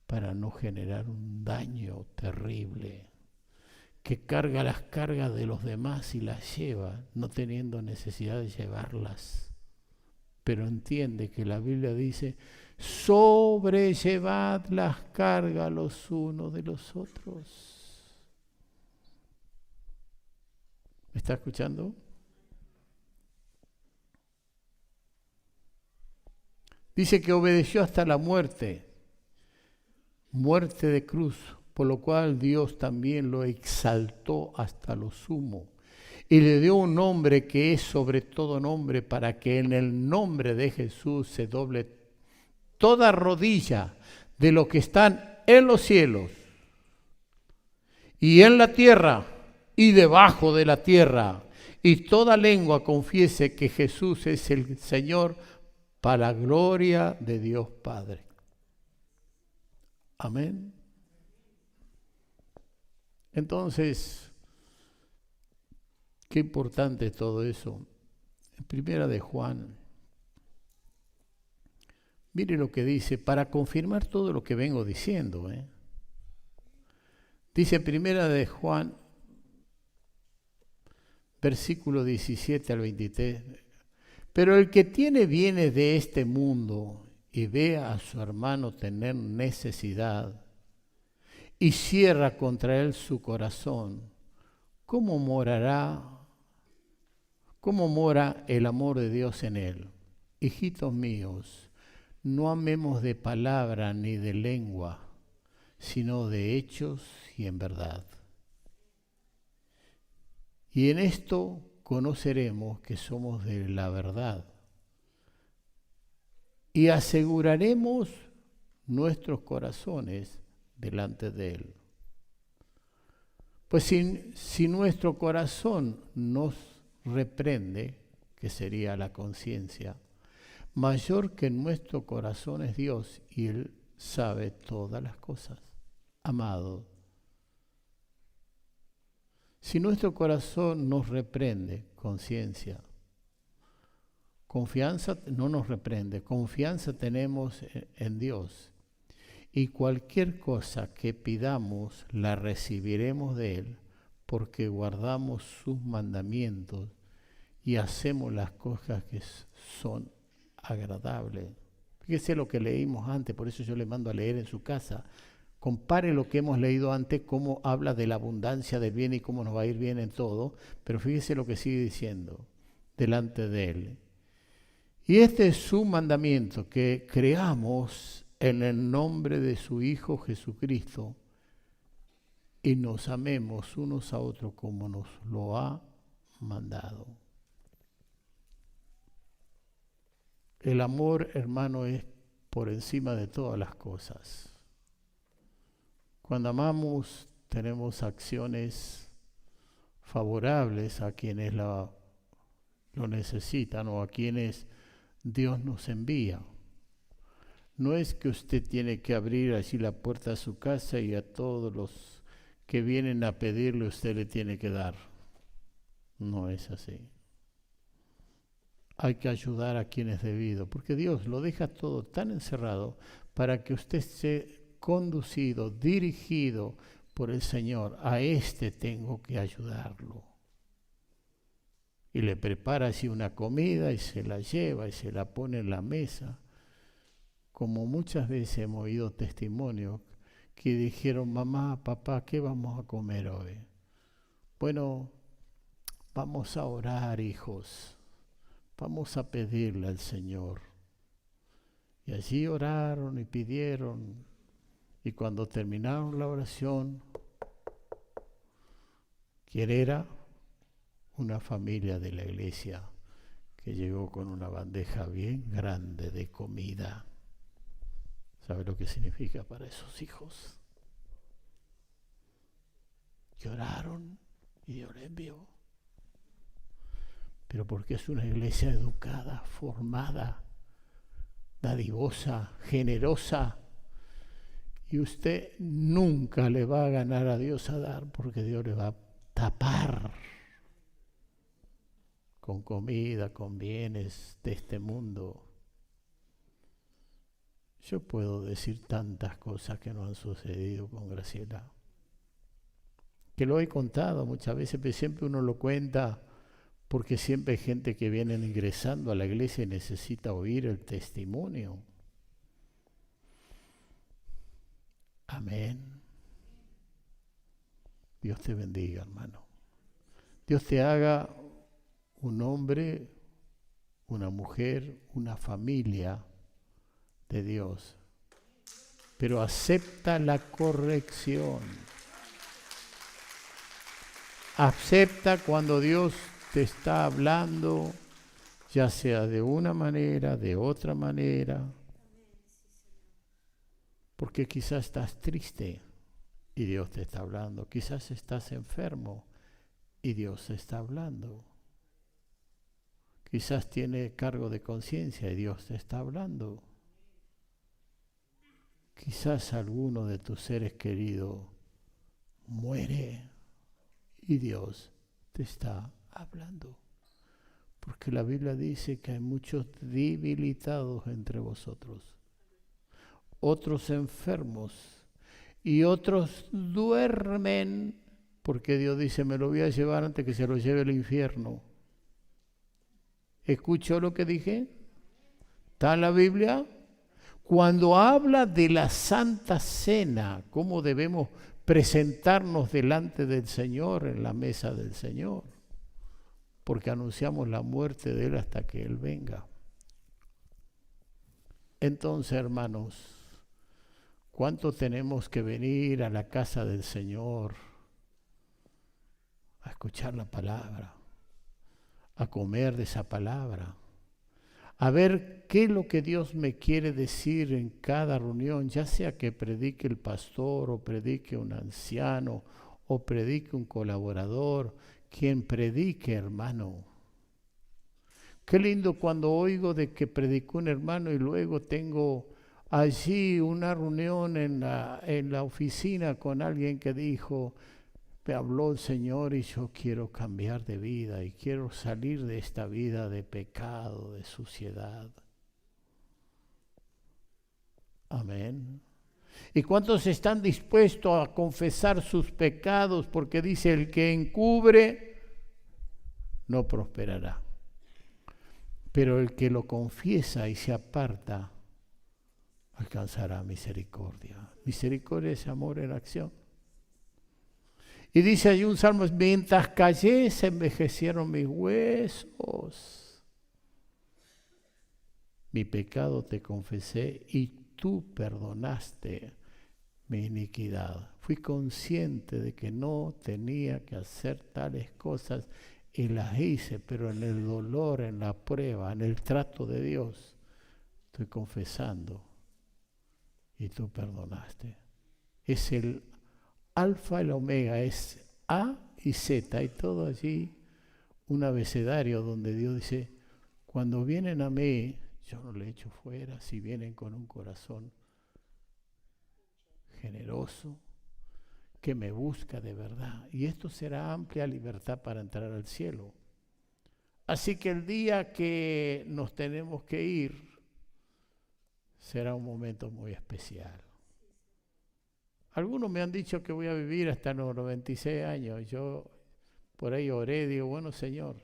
para no generar un daño terrible, que carga las cargas de los demás y las lleva, no teniendo necesidad de llevarlas. Pero entiende que la Biblia dice, sobrellevad las cargas los unos de los otros. ¿Me está escuchando? Dice que obedeció hasta la muerte, muerte de cruz, por lo cual Dios también lo exaltó hasta lo sumo y le dio un nombre que es sobre todo nombre, para que en el nombre de Jesús se doble toda rodilla de los que están en los cielos y en la tierra y debajo de la tierra, y toda lengua confiese que Jesús es el Señor, para la gloria de Dios Padre. Amén. Entonces, qué importante es todo eso. En Primera de Juan, mire lo que dice, para confirmar todo lo que vengo diciendo. Dice Primera de Juan, versículo 17 al 23, pero el que tiene bienes de este mundo y ve a su hermano tener necesidad y cierra contra él su corazón, ¿cómo mora el amor de Dios en él? Hijitos míos, no amemos de palabra ni de lengua, sino de hechos y en verdad. Y en esto conoceremos que somos de la verdad y aseguraremos nuestros corazones delante de Él. Pues si nuestro corazón nos reprende, que sería la conciencia, mayor que nuestro corazón es Dios y Él sabe todas las cosas. Amado, si nuestro corazón nos reprende, conciencia, confianza no nos reprende, confianza tenemos en Dios. Y cualquier cosa que pidamos la recibiremos de Él, porque guardamos sus mandamientos y hacemos las cosas que son agradables. Fíjese lo que leímos antes, por eso yo le mando a leer en su casa. Compare lo que hemos leído antes, cómo habla de la abundancia del bien y cómo nos va a ir bien en todo, pero fíjese lo que sigue diciendo delante de Él. Y este es su mandamiento, que creamos en el nombre de su Hijo Jesucristo y nos amemos unos a otros como nos lo ha mandado. El amor, hermano, es por encima de todas las cosas. Cuando amamos, tenemos acciones favorables a quienes lo necesitan o a quienes Dios nos envía. No es que usted tiene que abrir así la puerta a su casa y a todos los que vienen a pedirle usted le tiene que dar. No es así. Hay que ayudar a quien es debido, porque Dios lo deja todo tan encerrado para que usted esté conducido, dirigido por el Señor. A este tengo que ayudarlo. Y le prepara así una comida y se la lleva y se la pone en la mesa. Como muchas veces hemos oído testimonios que dijeron, mamá, papá, ¿qué vamos a comer hoy? Bueno, vamos a orar, hijos. Vamos a pedirle al Señor. Y allí oraron y pidieron. Y cuando terminaron la oración, ¿quién era? Una familia de la iglesia que llegó con una bandeja bien grande de comida. ¿Sabe lo que significa para esos hijos? Lloraron y Dios les envió. Pero porque es una iglesia educada, formada, dadivosa, generosa. Y usted nunca le va a ganar a Dios a dar, porque Dios le va a tapar con comida, con bienes de este mundo. Yo puedo decir tantas cosas que no han sucedido con Graciela, que lo he contado muchas veces, pero siempre uno lo cuenta porque siempre hay gente que viene ingresando a la iglesia y necesita oír el testimonio. Amén. Dios te bendiga, hermano. Dios te haga un hombre, una mujer, una familia de Dios. Pero acepta la corrección. Acepta cuando Dios te está hablando, ya sea de una manera, de otra manera. Porque quizás estás triste y Dios te está hablando. Quizás estás enfermo y Dios te está hablando. Quizás tienes cargo de conciencia y Dios te está hablando. Quizás alguno de tus seres queridos muere y Dios te está hablando. Porque la Biblia dice que hay muchos debilitados entre vosotros, otros enfermos y otros duermen, porque Dios dice, me lo voy a llevar antes que se lo lleve el infierno. ¿Escuchó lo que dije? ¿Está en la Biblia? Cuando habla de la Santa Cena, cómo debemos presentarnos delante del Señor en la mesa del Señor, porque anunciamos la muerte de Él hasta que Él venga. Entonces, hermanos, ¿cuánto tenemos que venir a la casa del Señor a escuchar la palabra, a comer de esa palabra, a ver qué es lo que Dios me quiere decir en cada reunión, ya sea que predique el pastor o predique un anciano o predique un colaborador, quien predique, hermano? Qué lindo cuando oigo de que predicó un hermano y luego tengo allí una reunión en la oficina con alguien que dijo, me habló el Señor y yo quiero cambiar de vida y quiero salir de esta vida de pecado, de suciedad. Amén. ¿Y cuántos están dispuestos a confesar sus pecados? Porque dice, el que encubre no prosperará. Pero el que lo confiesa y se aparta, alcanzará misericordia. Misericordia es amor en acción. Y dice allí un salmo, mientras callé se envejecieron mis huesos. Mi pecado te confesé y tú perdonaste mi iniquidad. Fui consciente de que no tenía que hacer tales cosas y las hice, pero en el dolor, en la prueba, en el trato de Dios, estoy confesando y tú perdonaste. Es el alfa y el omega, es A y Z, hay todo allí un abecedario donde Dios dice, cuando vienen a mí, yo no le echo fuera, si vienen con un corazón generoso, que me busca de verdad. Y esto será amplia libertad para entrar al cielo. Así que el día que nos tenemos que ir, será un momento muy especial. Algunos me han dicho que voy a vivir hasta los 96 años. Yo por ahí oré, digo, bueno, Señor.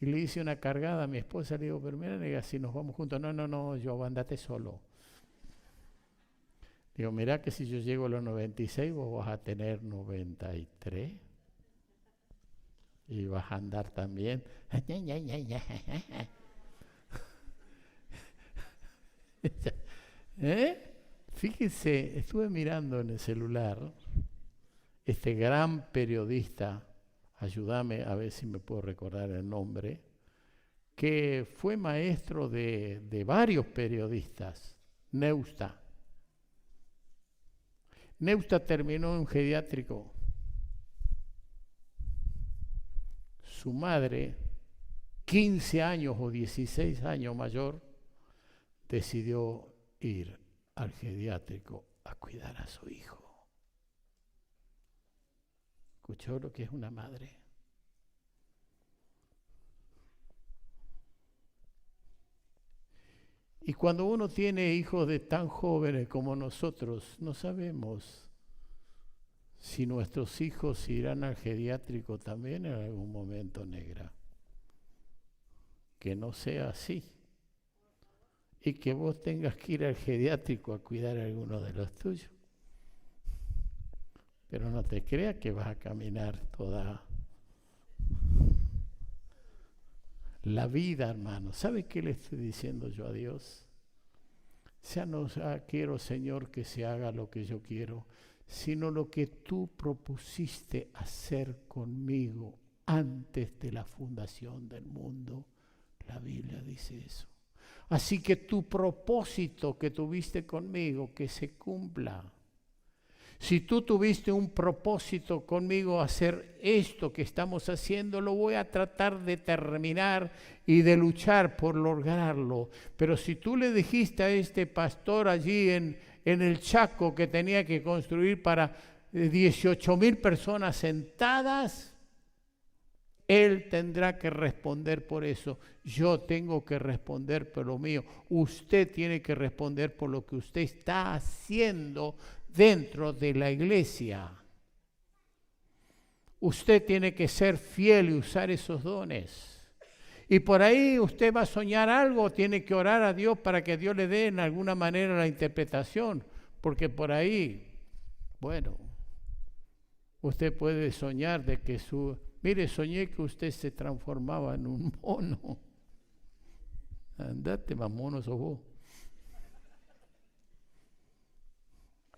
Y le hice una cargada a mi esposa, le digo, pero mira, nega, si nos vamos juntos. No, yo andate solo. Digo, mira que si yo llego a los 96, vos vas a tener 93. Y vas a andar también. Fíjense, estuve mirando en el celular este gran periodista, ayúdame a ver si me puedo recordar el nombre, que fue maestro de varios periodistas, Neusta. Neusta terminó en un geriátrico. Su madre, 15 años o 16 años mayor, decidió ir al geriátrico a cuidar a su hijo. ¿Escuchó lo que es una madre? Y cuando uno tiene hijos de tan jóvenes como nosotros, no sabemos si nuestros hijos irán al geriátrico también en algún momento, negra. Que no sea así. Y que vos tengas que ir al geriátrico a cuidar a alguno de los tuyos. Pero no te creas que vas a caminar toda la vida, hermano. ¿Sabe qué le estoy diciendo yo a Dios? Ya no quiero, Señor, que se haga lo que yo quiero, sino lo que tú propusiste hacer conmigo antes de la fundación del mundo. La Biblia dice eso. Así que tu propósito que tuviste conmigo, que se cumpla. Si tú tuviste un propósito conmigo hacer esto que estamos haciendo, lo voy a tratar de terminar y de luchar por lograrlo. Pero si tú le dijiste a este pastor allí en el Chaco que tenía que construir para 18,000 personas sentadas, él tendrá que responder por eso. Yo tengo que responder por lo mío. Usted tiene que responder por lo que usted está haciendo dentro de la iglesia. Usted tiene que ser fiel y usar esos dones. Y por ahí usted va a soñar algo, tiene que orar a Dios para que Dios le dé en alguna manera la interpretación. Porque por ahí, bueno, usted puede soñar de que mire, soñé que usted se transformaba en un mono. Andate, más mono sos vos.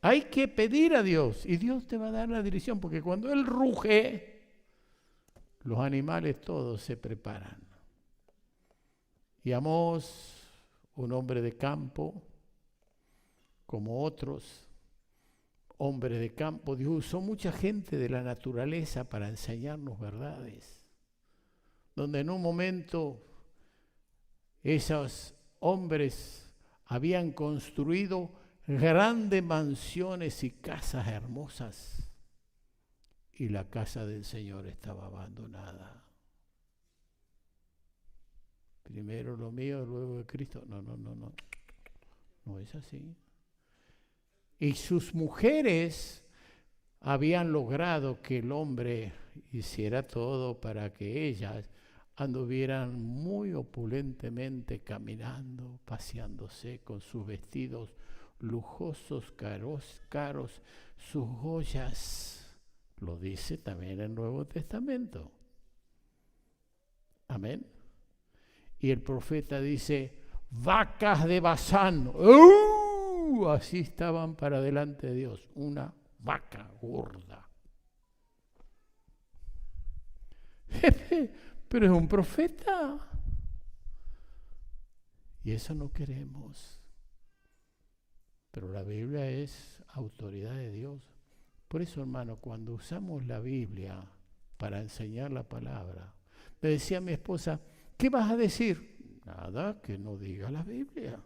Hay que pedir a Dios y Dios te va a dar la dirección, porque cuando Él ruge, los animales todos se preparan. Y Amós, un hombre de campo, como otros hombres de campo, Dios usó mucha gente de la naturaleza para enseñarnos verdades. Donde en un momento esos hombres habían construido grandes mansiones y casas hermosas, y la casa del Señor estaba abandonada. Primero lo mío, luego de Cristo. No es así. Y sus mujeres habían logrado que el hombre hiciera todo para que ellas anduvieran muy opulentemente caminando, paseándose con sus vestidos lujosos, caros, sus joyas. Lo dice también en el Nuevo Testamento. Amén. Y el profeta dice, vacas de Basán. Así estaban para delante de Dios, una vaca gorda. Pero es un profeta. Y eso no queremos. Pero la Biblia es autoridad de Dios. Por eso, hermano, cuando usamos la Biblia para enseñar la palabra, me decía mi esposa, ¿qué vas a decir? Nada, que no diga la Biblia.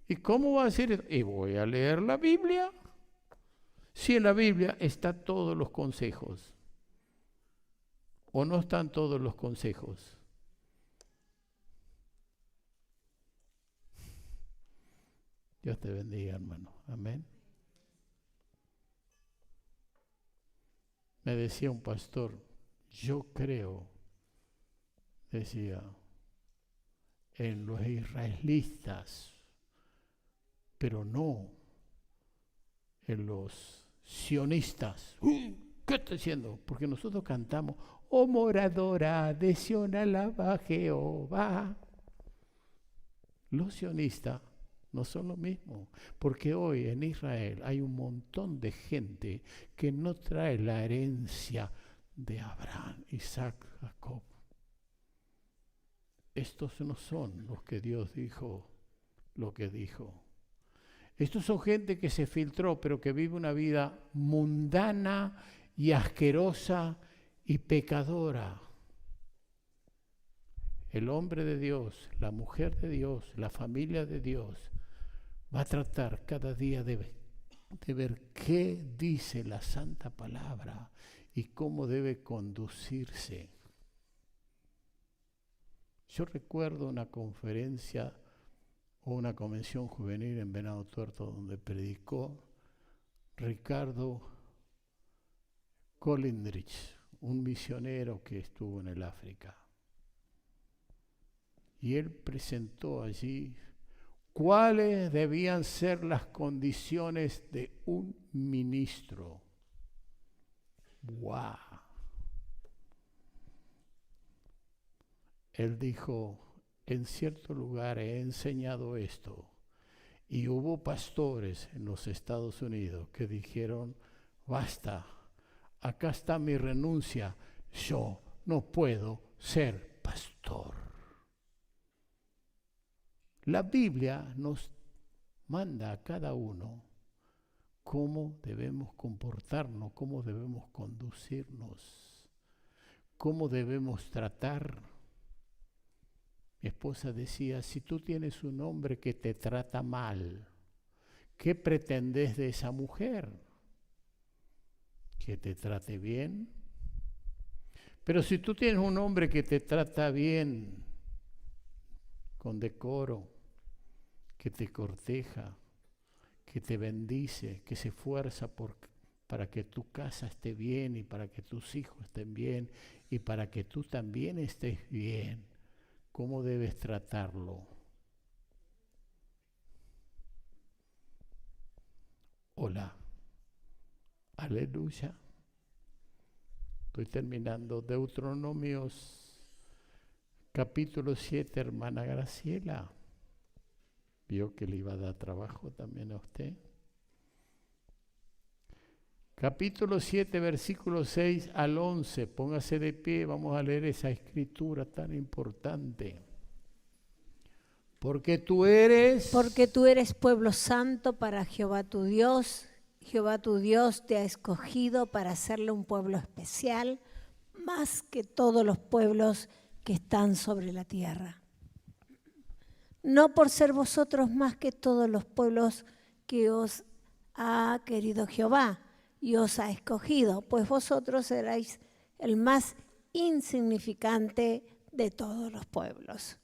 ¿Y cómo va a decir eso? Y voy a leer la Biblia. Si en la Biblia están todos los consejos. ¿O no están todos los consejos? Dios te bendiga, hermano. Amén. Me decía un pastor, yo creo, decía, en los israelitas, pero no en los sionistas. ¿Qué está diciendo? Porque nosotros cantamos, oh moradora de Sión, alaba a Jehová. Los sionistas no son lo mismo, porque hoy en Israel hay un montón de gente que no trae la herencia de Abraham, Isaac, Jacob. Estos no son los que Dios dijo lo que dijo. Estos son gente que se filtró, pero que vive una vida mundana y asquerosa y pecadora. El hombre de Dios, la mujer de Dios, la familia de Dios va a tratar cada día de ver qué dice la Santa Palabra y cómo debe conducirse. Yo recuerdo una conferencia o una convención juvenil en Venado Tuerto donde predicó Ricardo Colindrich, un misionero que estuvo en el África. Y él presentó allí cuáles debían ser las condiciones de un ministro. ¡Wow! Él dijo, en cierto lugar he enseñado esto. Y hubo pastores en los Estados Unidos que dijeron, basta, acá está mi renuncia, yo no puedo ser pastor. La Biblia nos manda a cada uno cómo debemos comportarnos, cómo debemos conducirnos, cómo debemos tratar. Mi esposa decía, si tú tienes un hombre que te trata mal, ¿qué pretendes de esa mujer? ¿Que te trate bien? Pero si tú tienes un hombre que te trata bien, con decoro, que te corteja, que te bendice, que se esfuerza para que tu casa esté bien y para que tus hijos estén bien y para que tú también estés bien, ¿cómo debes tratarlo? Hola. Aleluya. Estoy terminando. Deuteronomios capítulo 7, hermana Graciela. Vio que le iba a dar trabajo también a usted. Capítulo 7, versículo 6 al 11. Póngase de pie, vamos a leer esa escritura tan importante. Porque tú eres pueblo santo para Jehová tu Dios. Jehová tu Dios te ha escogido para hacerle un pueblo especial, más que todos los pueblos que están sobre la tierra. No por ser vosotros más que todos los pueblos que os ha querido Jehová y os ha escogido, pues vosotros seréis el más insignificante de todos los pueblos.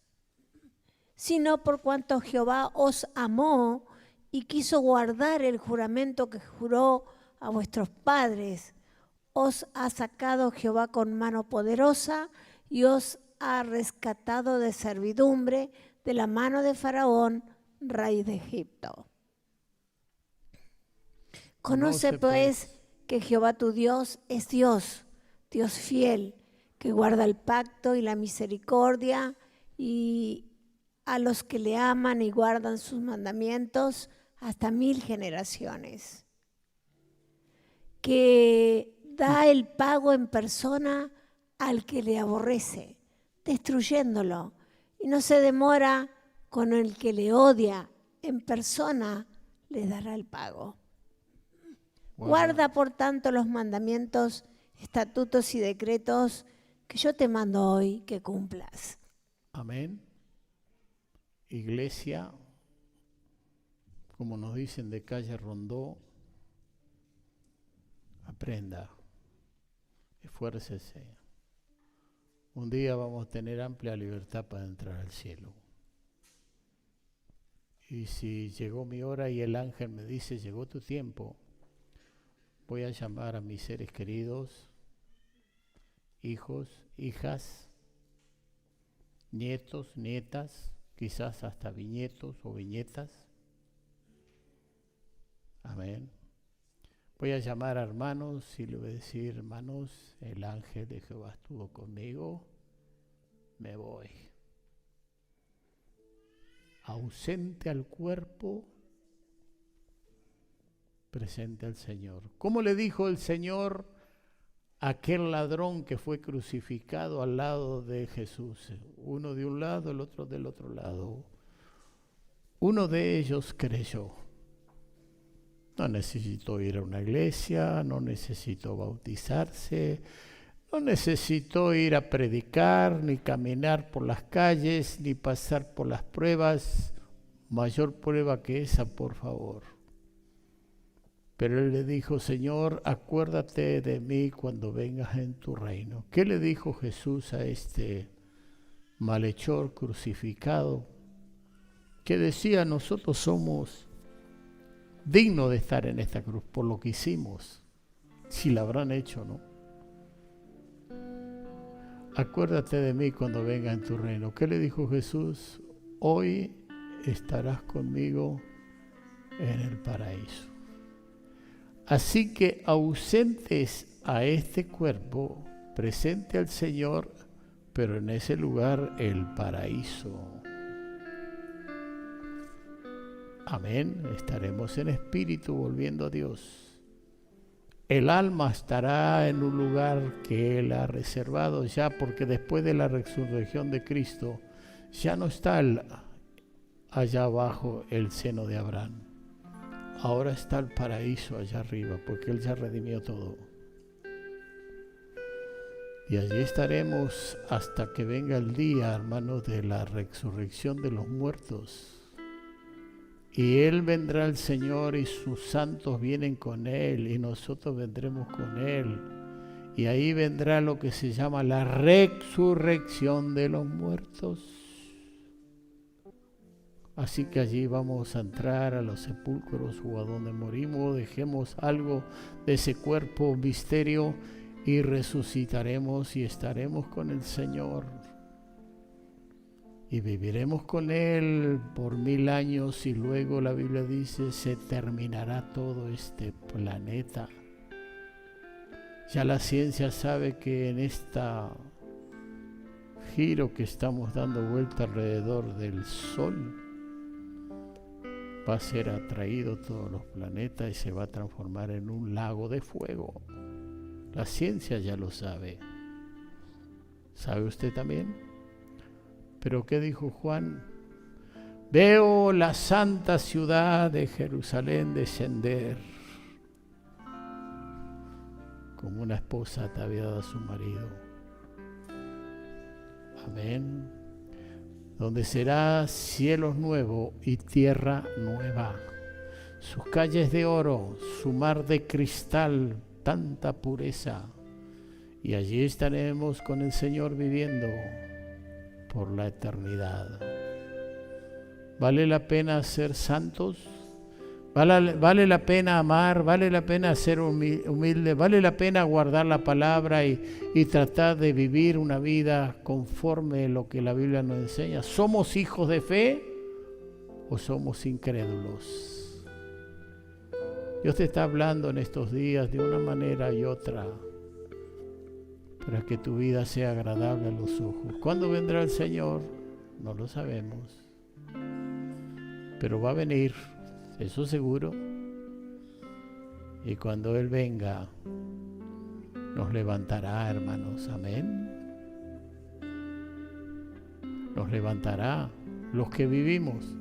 Sino por cuanto Jehová os amó y quiso guardar el juramento que juró a vuestros padres, os ha sacado Jehová con mano poderosa y os ha rescatado de servidumbre de la mano de Faraón, rey de Egipto. Conoce pues que Jehová tu Dios es Dios, Dios fiel, que guarda el pacto y la misericordia y a los que le aman y guardan sus mandamientos hasta 1000 generaciones. Que da el pago en persona al que le aborrece, destruyéndolo, y no se demora con el que le odia, en persona le dará el pago. Guarda por tanto los mandamientos, estatutos y decretos que yo te mando hoy que cumplas. Amén. Iglesia, como nos dicen de calle Rondó, aprenda, esfuércese. Un día vamos a tener amplia libertad para entrar al cielo. Y si llegó mi hora y el ángel me dice, llegó tu tiempo, voy a llamar a mis seres queridos, hijos, hijas, nietos, nietas, quizás hasta bisnietos o bisnietas. Amén. Voy a llamar a hermanos y le voy a decir, hermanos, el ángel de Jehová estuvo conmigo, me voy. Ausente al cuerpo, presente al Señor. ¿Cómo le dijo el Señor a aquel ladrón que fue crucificado al lado de Jesús? Uno de un lado, el otro del otro lado. Uno de ellos creyó. No necesitó ir a una iglesia, no necesitó bautizarse, no necesitó ir a predicar, ni caminar por las calles, ni pasar por las pruebas. Mayor prueba que esa, por favor. Pero él le dijo, Señor, acuérdate de mí cuando vengas en tu reino. ¿Qué le dijo Jesús a este malhechor crucificado? Que decía, nosotros somos dignos de estar en esta cruz por lo que hicimos, si la habrán hecho, ¿no? Acuérdate de mí cuando venga en tu reino. ¿Qué le dijo Jesús? Hoy estarás conmigo en el paraíso. Así que ausentes a este cuerpo, presente al Señor, pero en ese lugar el paraíso. Amén. Estaremos en espíritu volviendo a Dios. El alma estará en un lugar que Él ha reservado ya, porque después de la resurrección de Cristo ya no está allá abajo el seno de Abraham. Ahora está el paraíso allá arriba, porque Él ya redimió todo. Y allí estaremos hasta que venga el día, hermanos, de la resurrección de los muertos. Y Él vendrá el Señor y sus santos vienen con Él y nosotros vendremos con Él. Y ahí vendrá lo que se llama la resurrección de los muertos. Así que allí vamos a entrar a los sepulcros o a donde morimos, dejemos algo de ese cuerpo misterio y resucitaremos y estaremos con el Señor. Y viviremos con Él por 1000 años y luego la Biblia dice, se terminará todo este planeta. Ya la ciencia sabe que en esta giro que estamos dando vuelta alrededor del Sol, va a ser atraído todos los planetas y se va a transformar en un lago de fuego. La ciencia ya lo sabe. ¿Sabe usted también? Pero ¿qué dijo Juan? Veo la santa ciudad de Jerusalén descender como una esposa ataviada a su marido. Amén. Donde será cielos nuevos y tierra nueva, sus calles de oro, su mar de cristal, tanta pureza. Y allí estaremos con el Señor viviendo por la eternidad. ¿Vale la pena ser santos? ¿Vale la pena amar? ¿Vale la pena ser humilde? ¿Vale la pena guardar la palabra y tratar de vivir una vida conforme a lo que la Biblia nos enseña? ¿Somos hijos de fe o somos incrédulos? Dios te está hablando en estos días de una manera y otra para que tu vida sea agradable a los ojos. ¿Cuándo vendrá el Señor? No lo sabemos, pero va a venir. Eso seguro. Y cuando Él venga, nos levantará, hermanos. Amén. Nos levantará los que vivimos.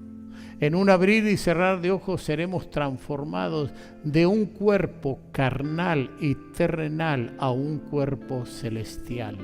En un abrir y cerrar de ojos seremos transformados de un cuerpo carnal y terrenal a un cuerpo celestial.